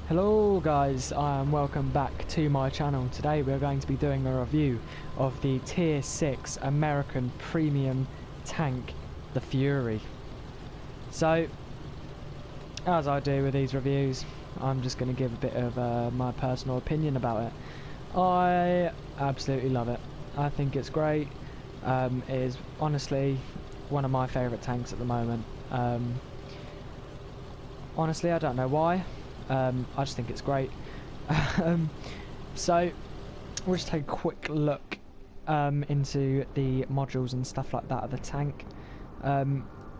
Hello guys, welcome back to my channel. Today we're going to be doing a review of the Tier 6 American Premium Tank, the Fury. So, as I do with these reviews, I'm just going to give a bit of my personal opinion about it. I absolutely love it. I think it's great. It is honestly one of my favourite tanks at the moment. Honestly, I don't know why. I just think it's great. So we'll just take a quick look into the modules and stuff like that of the tank.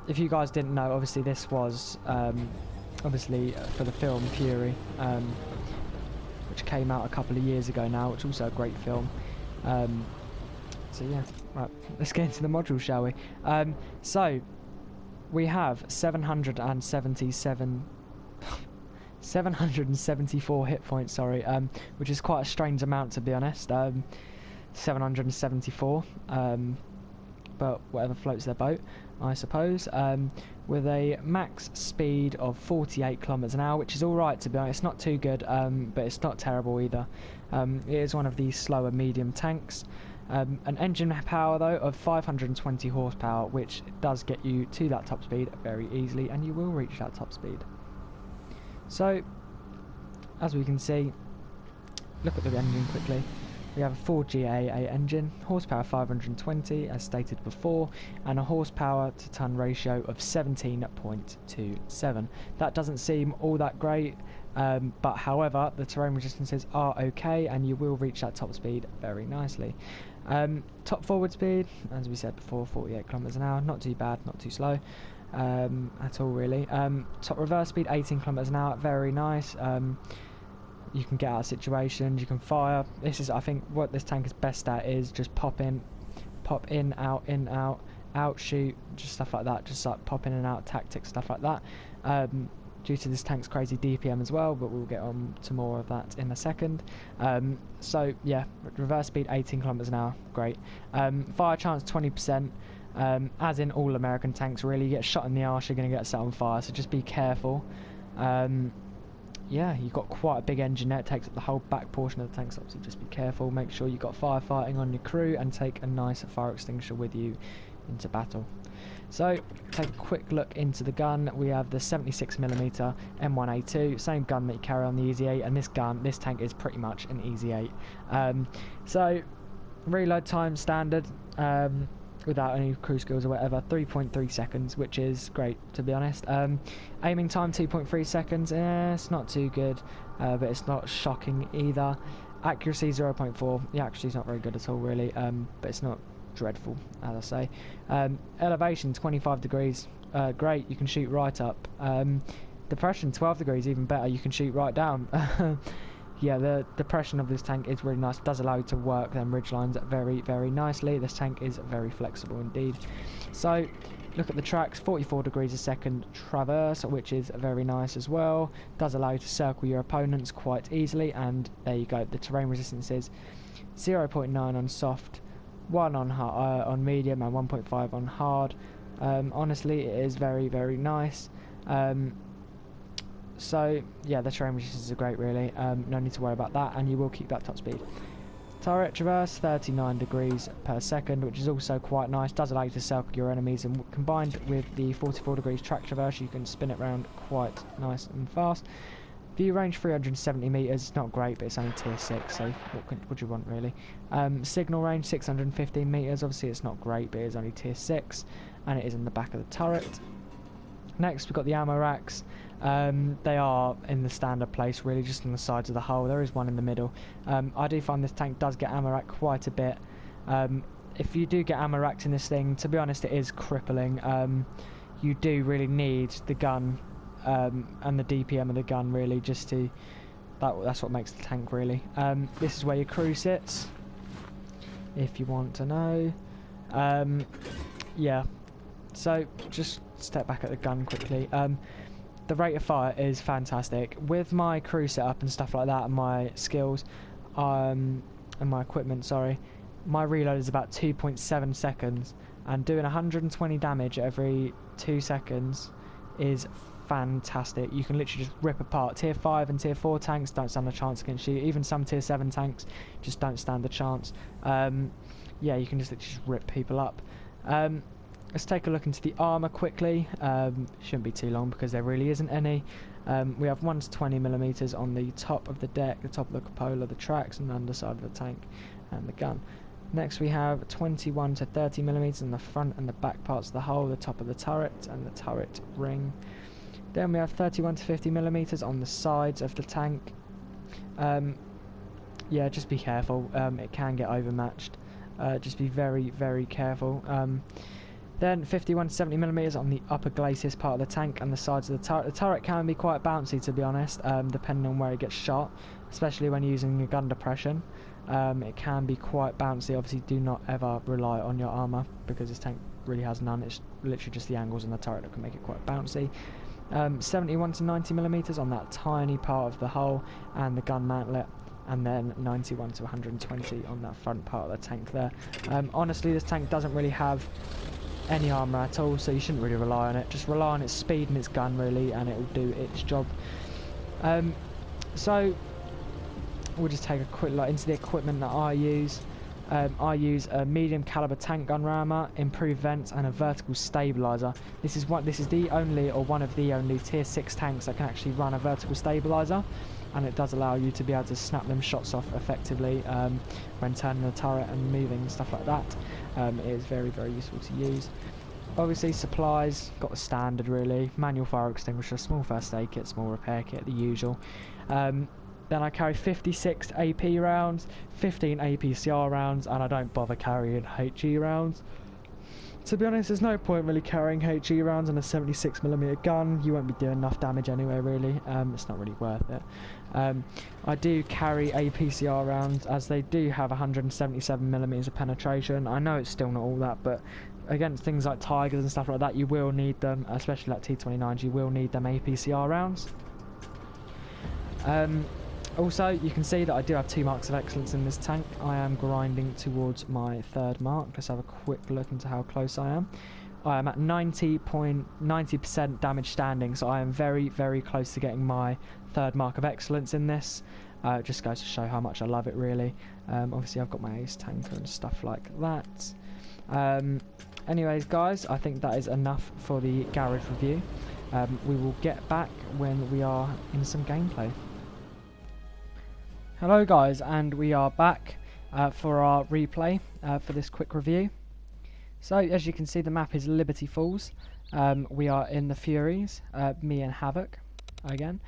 If you guys didn't know, obviously this was obviously for the film Fury, which came out a couple of years ago now, which is also a great film. So yeah, right, let's get into the module, shall we? So we have 774 hit points, sorry, which is quite a strange amount, to be honest. 774, but whatever floats their boat, I suppose. With a max speed of 48 kilometers an hour, which is alright, to be honest. It's not too good, but it's not terrible either. It is one of these slower medium tanks. An engine power though of 520 horsepower, which does get you to that top speed very easily, and you will reach that top speed. So, as we can see, look at the engine quickly. We have a 4GA8 engine, horsepower 520 as stated before, and a horsepower to ton ratio of 17.27. That doesn't seem all that great, but however, the terrain resistances are okay, and you will reach that top speed very nicely. Top forward speed, as we said before, 48 kilometers an hour, not too bad, not too slow. At all really. Top reverse speed 18 kilometers an hour, very nice. You can get out of situations, you can fire. This is, I think, what this tank is best at is just pop in, out, shoot, just stuff like that, just like pop in and out tactics, stuff like that. Due to this tank's crazy DPM as well, but we'll get on to more of that in a second. So yeah, reverse speed 18 kilometers an hour, great. Fire chance 20%. As in all American tanks, really, you get shot in the arse, you're going to get set on fire, so just be careful. Yeah, you've got quite a big engine there, it takes up the whole back portion of the tank, so obviously just be careful, make sure you've got firefighting on your crew, and take a nice fire extinguisher with you into battle. So, take a quick look into the gun. We have the 76mm M1A2, same gun that you carry on the Easy 8, and this tank is pretty much an Easy 8. So, reload time standard, without any crew skills or whatever, 3.3 seconds, which is great, to be honest. Aiming time 2.3 seconds, it's not too good, but it's not shocking either. Accuracy 0.4, the accuracy is not very good at all really, but it's not dreadful, as I say. Elevation 25 degrees, great, you can shoot right up. Depression 12 degrees, even better, you can shoot right down. Yeah, the depression of this tank is really nice. It does allow you to work them ridge lines very, very nicely. This tank is very flexible indeed. So, look at the tracks, 44 degrees a second traverse, which is very nice as well. Does allow you to circle your opponents quite easily, and there you go. The terrain resistance is 0.9 on soft, 1 on medium, and 1.5 on hard. Honestly, it is very, very nice. So yeah, the terrain resistance is great really, no need to worry about that, and you will keep that top speed. Turret traverse 39 degrees per second, which is also quite nice, does allow you to circle your enemies, and combined with the 44 degrees track traverse you can spin it around quite nice and fast. View range 370 meters, not great, but it's only tier 6, so what do you want really. Signal range 615 meters, obviously it's not great, but it is only tier 6, and it is in the back of the turret. Next we've got the ammo racks. They are in the standard place really, just on the sides of the hull. There is one in the middle. I do find this tank does get ammo rack quite a bit. If you do get ammo racked in this thing, to be honest, it is crippling. You do really need the gun and the DPM of the gun really, just to that's what makes the tank really. This is where your crew sits, if you want to know. Yeah, so just step back at the gun quickly. The rate of fire is fantastic. With my crew setup and stuff like that, and my skills, and my equipment, sorry, my reload is about 2.7 seconds, and doing 120 damage every 2 seconds is fantastic. You can literally just rip apart. Tier 5 and Tier 4 tanks don't stand a chance against you. Even some Tier 7 tanks just don't stand a chance. Yeah, you can just literally just rip people up. Let's take a look into the armour quickly. Shouldn't be too long because there really isn't any. We have 1 to 20mm on the top of the deck, the top of the cupola, the tracks, and the underside of the tank and the gun. Next we have 21 to 30mm in the front and the back parts of the hull, the top of the turret and the turret ring. Then we have 31 to 50mm on the sides of the tank. Yeah, just be careful. It can get overmatched. Just be very, very careful. Then 51 to 70mm on the upper glacis part of the tank and the sides of the turret. The turret can be quite bouncy, to be honest, depending on where it gets shot, especially when using a gun depression. It can be quite bouncy. Obviously, do not ever rely on your armour because this tank really has none. It's literally just the angles on the turret that can make it quite bouncy. 71 to 90mm on that tiny part of the hull and the gun mantlet. And then 91 to 120 on that front part of the tank there. Honestly, this tank doesn't really have any armour at all, so you shouldn't really rely on it. Just rely on its speed and its gun, really, and it will do its job. So we'll just take a quick look into the equipment that I use. I use a medium caliber tank gun rammer, improved vents, and a vertical stabilizer. This is the only, or one of the only, tier 6 tanks that can actually run a vertical stabilizer, and it does allow you to be able to snap them shots off effectively when turning the turret and moving and stuff like that. It is very, very useful to use. Obviously, supplies, got the standard really: manual fire extinguisher, small first aid kit, small repair kit, the usual. Then I carry 56 AP rounds, 15 APCR rounds, and I don't bother carrying HE rounds. To be honest, there's no point really carrying HE rounds on a 76mm gun. You won't be doing enough damage anyway, really. It's not really worth it. I do carry APCR rounds, as they do have 177mm of penetration. I know it's still not all that, but against things like Tigers and stuff like that, you will need them, especially like T29s, you will need them APCR rounds. Also, you can see that I do have 2 marks of excellence in this tank. I am grinding towards my 3rd mark. Let's have a quick look into how close I am. I am at 90% damage standing, so I am very, very close to getting my 3rd mark of excellence in this. It just goes to show how much I love it, really. Obviously, I've got my ace tanker and stuff like that. Anyways, guys, I think that is enough for the garage review. We will get back when we are in some gameplay. Hello guys, and we are back for our replay for this quick review. So as you can see, the map is Liberty Falls. We are in the Furies, me and Havoc again.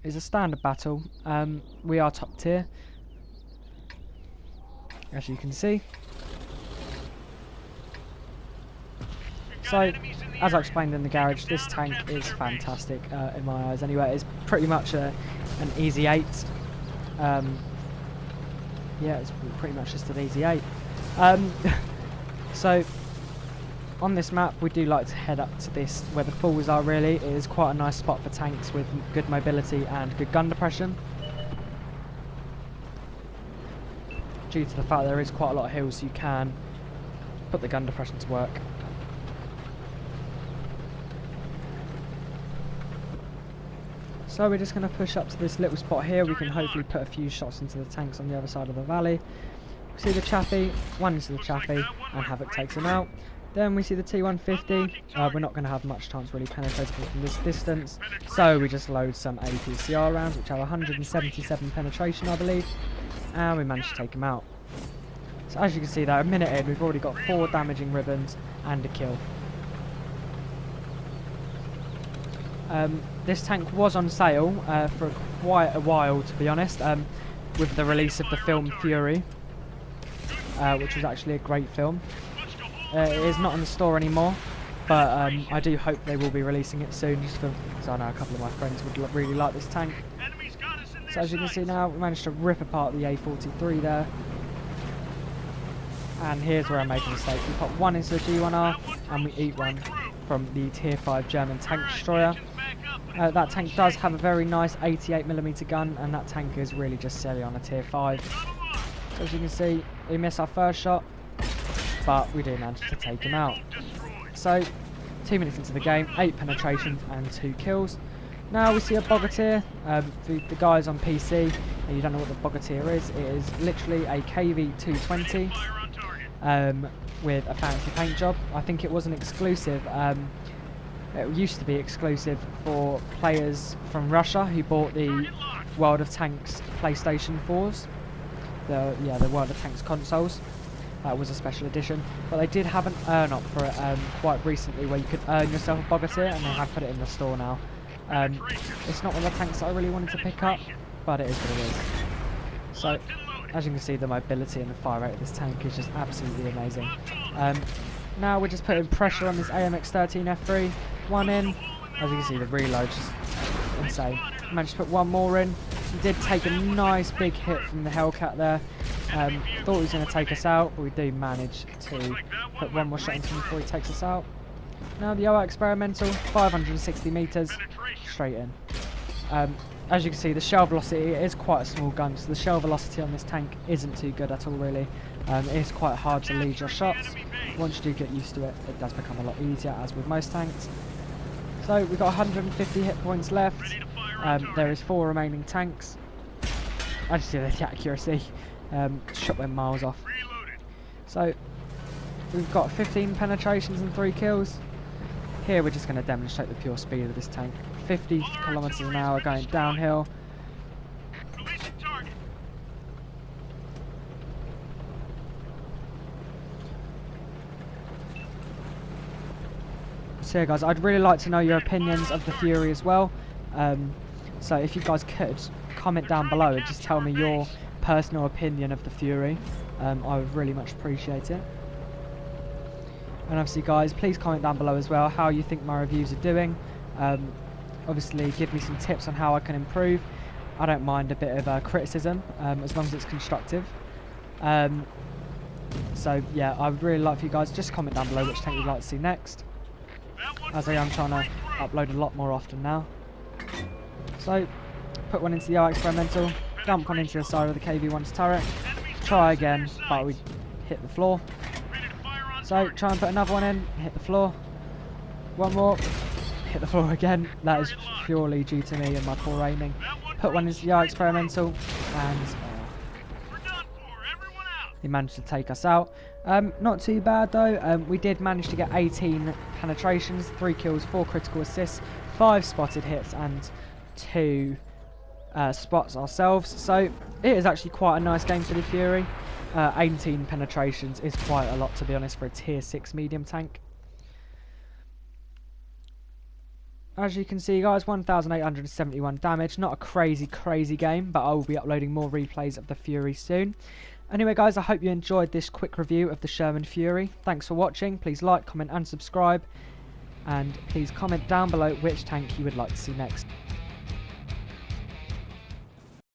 It's a standard battle. We are top tier, as you can see. So, as I explained in the garage, this tank is fantastic in my eyes anyway. It's pretty much an easy 8. Yeah, it's pretty much just an easy 8. So, on this map, we do like to head up to this, where the falls are really. It is quite a nice spot for tanks with good mobility and good gun depression, due to the fact there is quite a lot of hills, so you can put the gun depression to work. So we're just going to push up to this little spot here. We can hopefully put a few shots into the tanks on the other side of the valley. We see the Chaffee, 1 into the Chaffee, and Havoc takes him out. Then we see the T150. We're not going to have much chance really penetrating from this distance, so we just load some APCR rounds, which have 177 penetration, I believe, and we managed to take him out. So as you can see there, a minute in, we've already got 4 damaging ribbons and a kill. This tank was on sale for quite a while, to be honest, with the release of the film Fury, which was actually a great film. It is not in the store anymore, but I do hope they will be releasing it soon, just because I know a couple of my friends would really like this tank. So as you can see now, we managed to rip apart the A43 there. And here's where I made a mistake. We put 1 into the G1R, and we eat 1 from the tier 5 German tank destroyer. That tank does have a very nice 88mm gun, and that tank is really just silly on a tier 5. So as you can see, we missed our first shot, but we do manage to take him out. So 2 minutes into the game, 8 penetrations and 2 kills. Now we see a Bogatyr. For the guys on PC, and you don't know what the Bogatyr is, it is literally a KV-220 with a fancy paint job. I think it was an exclusive. It used to be exclusive for players from Russia who bought the World of Tanks PlayStation 4s. The World of Tanks consoles. That was a special edition. But they did have an earn up for it quite recently where you could earn yourself a Bogatyr, and they have put it in the store now. It's not one of the tanks that I really wanted to pick up, but it is what it is. So, as you can see, the mobility and the fire rate of this tank is just absolutely amazing. Now we're just putting pressure on this AMX-13 F3. One in. As you can see, the reload's just insane. Managed to put one more in. He did take a nice big hit from the Hellcat there. Thought he was going to take us out, but we do manage to put one more shot into him before he takes us out. Now the OR experimental, 560 metres, straight in. As you can see, the shell velocity is quite a small gun, so the shell velocity on this tank isn't too good at all really. It is quite hard to lead your shots. Once you do get used to it, it does become a lot easier, as with most tanks. So we've got 150 hit points left. There is 4 remaining tanks. I just see the accuracy. Shot went miles off. So we've got 15 penetrations and 3 kills. Here we're just going to demonstrate the pure speed of this tank. 50 kilometers an hour going downhill. So yeah guys, I'd really like to know your opinions of the Fury as well. So if you guys could, comment down below and just tell me your personal opinion of the Fury. I would really much appreciate it. And obviously guys, please comment down below as well how you think my reviews are doing. Obviously give me some tips on how I can improve. I don't mind a bit of criticism, as long as it's constructive. So yeah, I would really like for you guys just comment down below which tank you'd like to see next, as I am trying to upload a lot more often now. So put one into the R experimental, dump one into the side of the KV-1's turret, try again, but we hit the floor. So try and put another one in, hit the floor, one more, hit the floor again. That is purely due to me and my poor aiming. Put one into the R experimental, and he managed to take us out. Not too bad though. We did manage to get 18 penetrations, 3 kills, 4 critical assists, 5 spotted hits and 2 spots ourselves. So it is actually quite a nice game for the Fury. 18 penetrations is quite a lot, to be honest, for a tier 6 medium tank. As you can see guys, 1,871 damage. Not a crazy game, but I will be uploading more replays of the Fury soon. Anyway guys, I hope you enjoyed this quick review of the Sherman Fury. Thanks for watching. Please like, comment and subscribe. And please comment down below which tank you would like to see next.